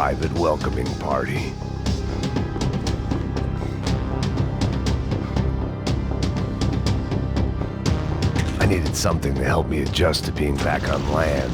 private welcoming party. I needed something to help me adjust to being back on land.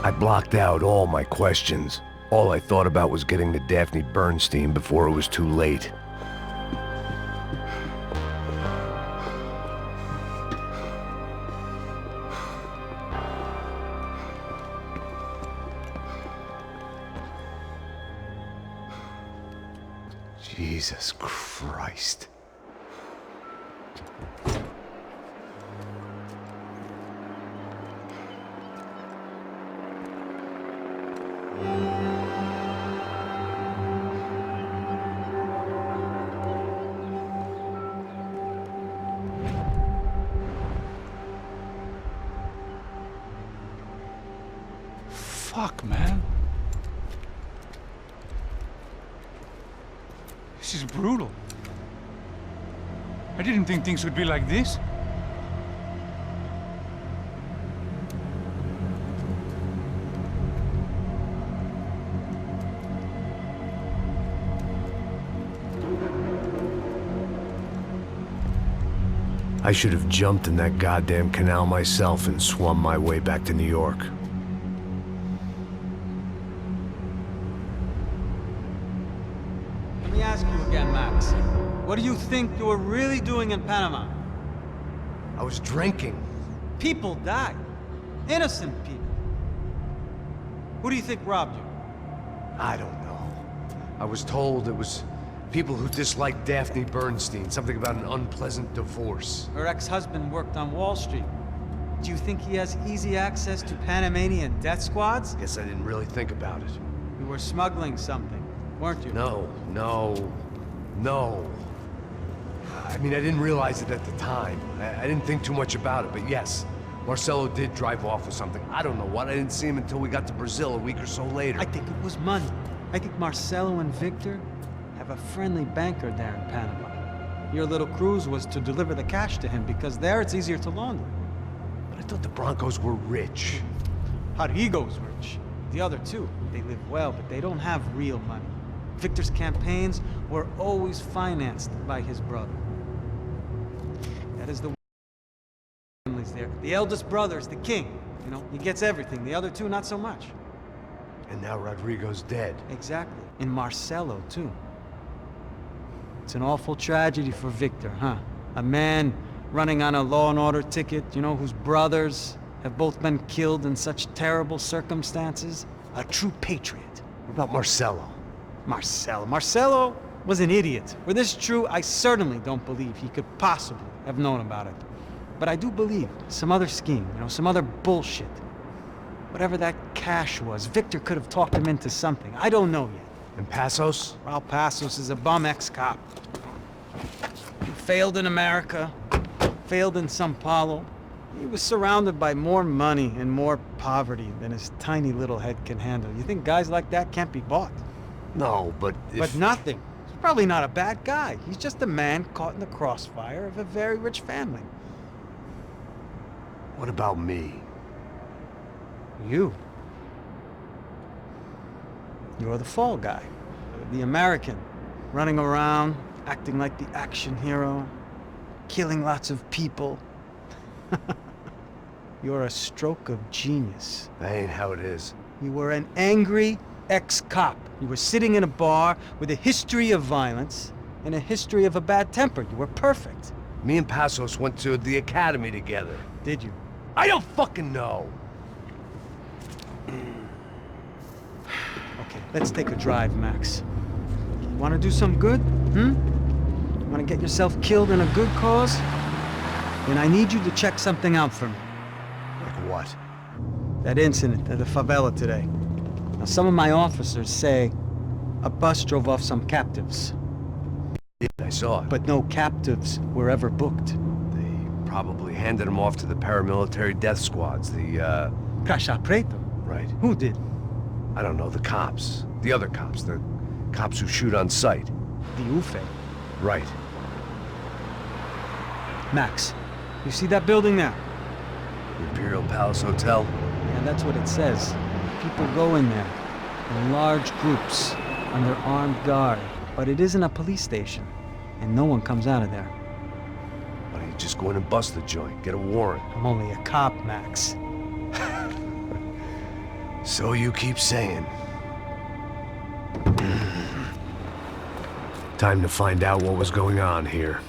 I blocked out all my questions. All I thought about was getting to Daphne Bernstein before it was too late. Jesus Christ. Fuck, man. This is brutal. I didn't think things would be like this. I should have jumped in that goddamn canal myself and swum my way back to New York. Let me ask you again, Max. What do you think you were really doing in Panama? I was drinking. People died. Innocent people. Who do you think robbed you? I don't know. I was told it was people who disliked Daphne Bernstein, something about an unpleasant divorce. Her ex-husband worked on Wall Street. Do you think he has easy access to Panamanian death squads? Guess I didn't really think about it. You were smuggling something, weren't you? No. I mean, I didn't realize it at the time. I didn't think too much about it, but yes, Marcelo did drive off with something. I don't know what. I didn't see him until we got to Brazil a week or so later. I think it was money. I think Marcelo and Victor have a friendly banker there in Panama. Your little cruise was to deliver the cash to him because there it's easier to launder. But I thought the Broncos were rich. Rodrigo's rich. The other two, they live well, but they don't have real money. Victor's campaigns were always financed by his brother. That is the families there. The eldest brother is the king. You know, he gets everything. The other two, not so much. And now Rodrigo's dead. Exactly. And Marcelo, too. It's an awful tragedy for Victor, huh? A man running on a law and order ticket, you know, whose brothers have both been killed in such terrible circumstances. A true patriot. What about Marcelo? Marcelo was an idiot. Were this true, I certainly don't believe he could possibly have known about it. But I do believe some other scheme, you know, some other bullshit. Whatever that cash was, Victor could have talked him into something. I don't know yet. And Passos? Raul Passos is a bum ex-cop. He failed in America, failed in Sao Paulo. He was surrounded by more money and more poverty than his tiny little head can handle. You think guys like that can't be bought? No, but But nothing. He's probably not a bad guy. He's just a man caught in the crossfire of a very rich family. What about me? You. You're the fall guy. The American. Running around, acting like the action hero. Killing lots of people. You're a stroke of genius. That ain't how it is. You were an angry ex-cop. You were sitting in a bar with a history of violence and a history of a bad temper. You were perfect. Me and Passos went to the academy together. Did you? I don't fucking know. Okay, let's take a drive, Max. You want to do some good? You want to get yourself killed in a good cause? Then I need you to check something out for me. Like what? That incident at the favela today. Now, some of my officers say a bus drove off some captives, I saw it. but no captives were ever booked. They probably handed them off to the paramilitary death squads, the, Caixa Preto? Right. Who did? I don't know, the cops. The other cops. The cops who shoot on sight. The UFE. Right. Max, you see that building there? The Imperial Palace Hotel? Yeah, that's what it says. People go in there in large groups under armed guard. But it isn't a police station, and no one comes out of there. Why don't you just go in and bust the joint? Get a warrant. I'm only a cop, Max. So you keep saying. Time to find out what was going on here.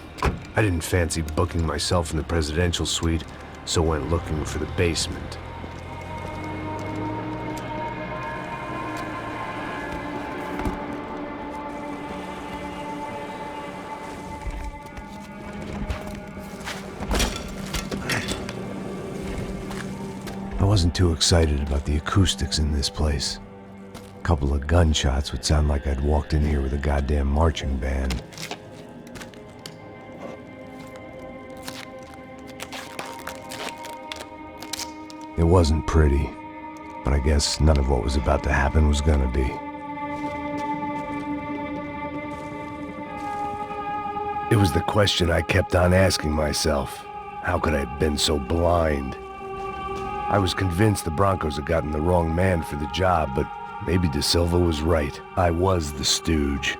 I didn't fancy booking myself in the presidential suite, so went looking for the basement. I wasn't too excited about the acoustics in this place. A couple of gunshots would sound like I'd walked in here with a goddamn marching band. It wasn't pretty, but I guess none of what was about to happen was gonna be. It was the question I kept on asking myself. How could I have been so blind? I was convinced the Broncos had gotten the wrong man for the job, but maybe De Silva was right. I was the stooge.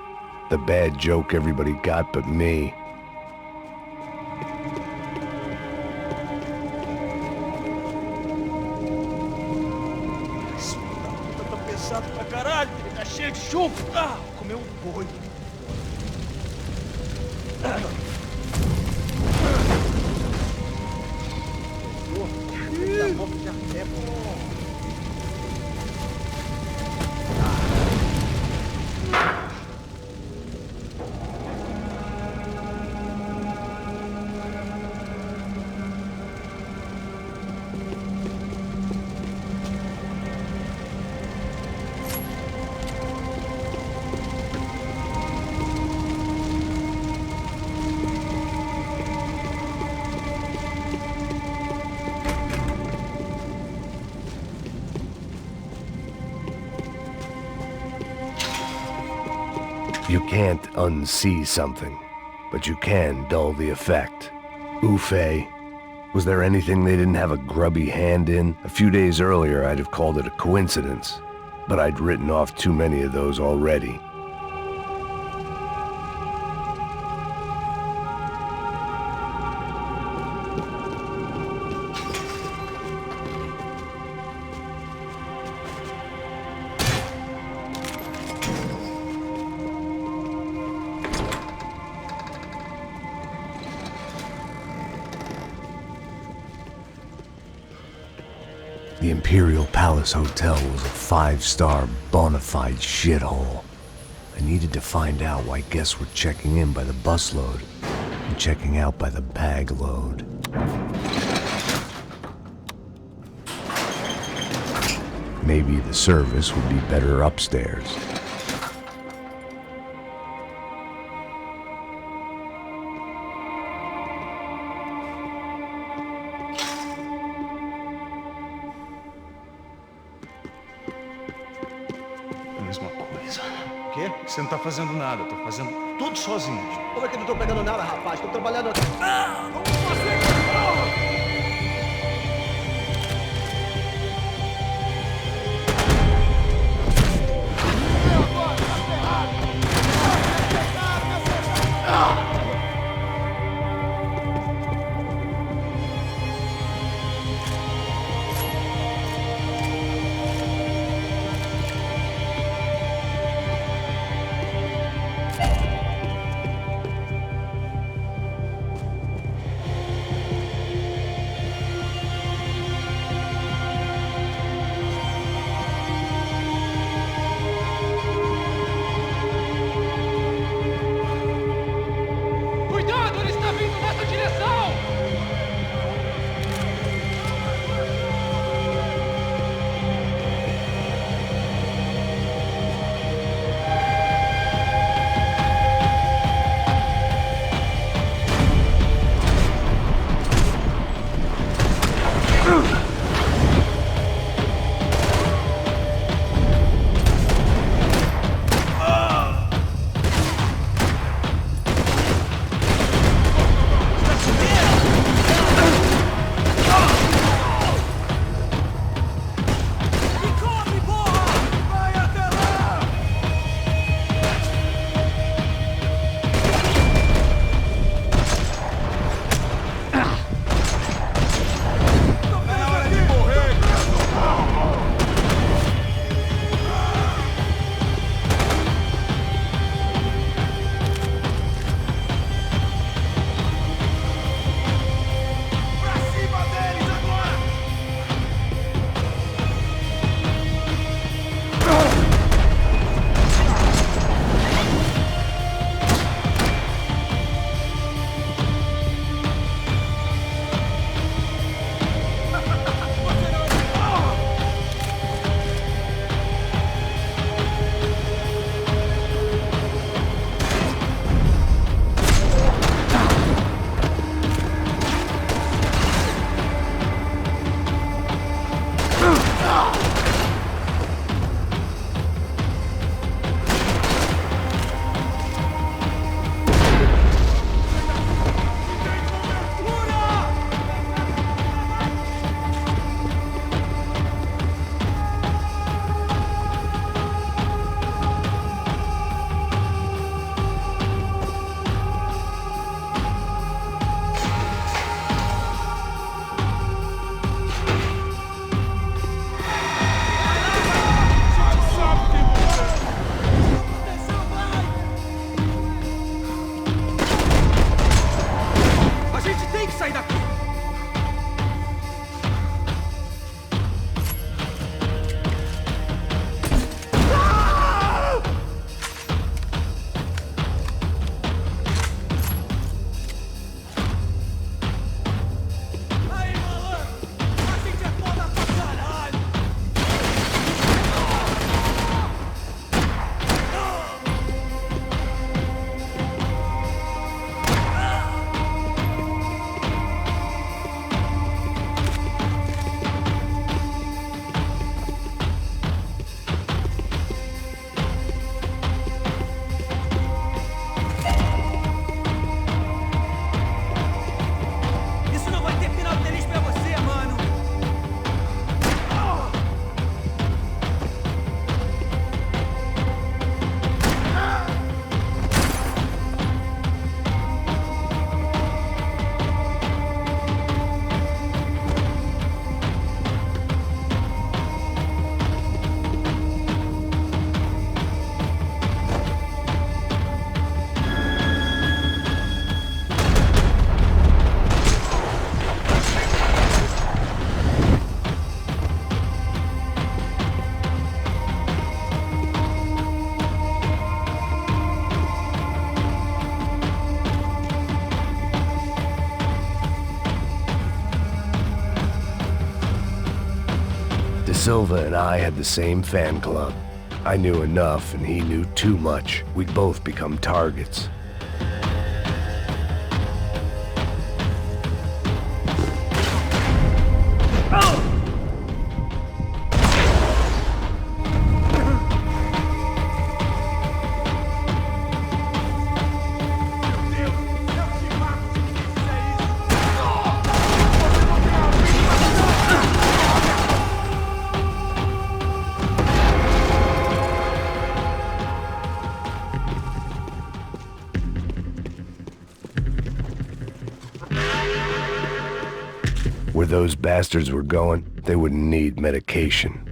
The bad joke everybody got but me. You can't unsee something, but you can dull the effect. Oofay. Was there anything they didn't have a grubby hand in? A few days earlier, I'd have called it a coincidence, but I'd written off too many of those already. The Imperial Palace Hotel was a 5-star bona fide shithole. I needed to find out why guests were checking in by the busload and checking out by the bag load. Maybe the service would be better upstairs. Mesma coisa. O quê? Você não tá fazendo nada, eu tô fazendo tudo sozinho. Como é que eu não tô pegando nada, rapaz? Tô trabalhando aqui. De Silva and I had the same fan club. I knew enough and he knew too much. We'd both become targets. Where those bastards were going, they wouldn't need medication.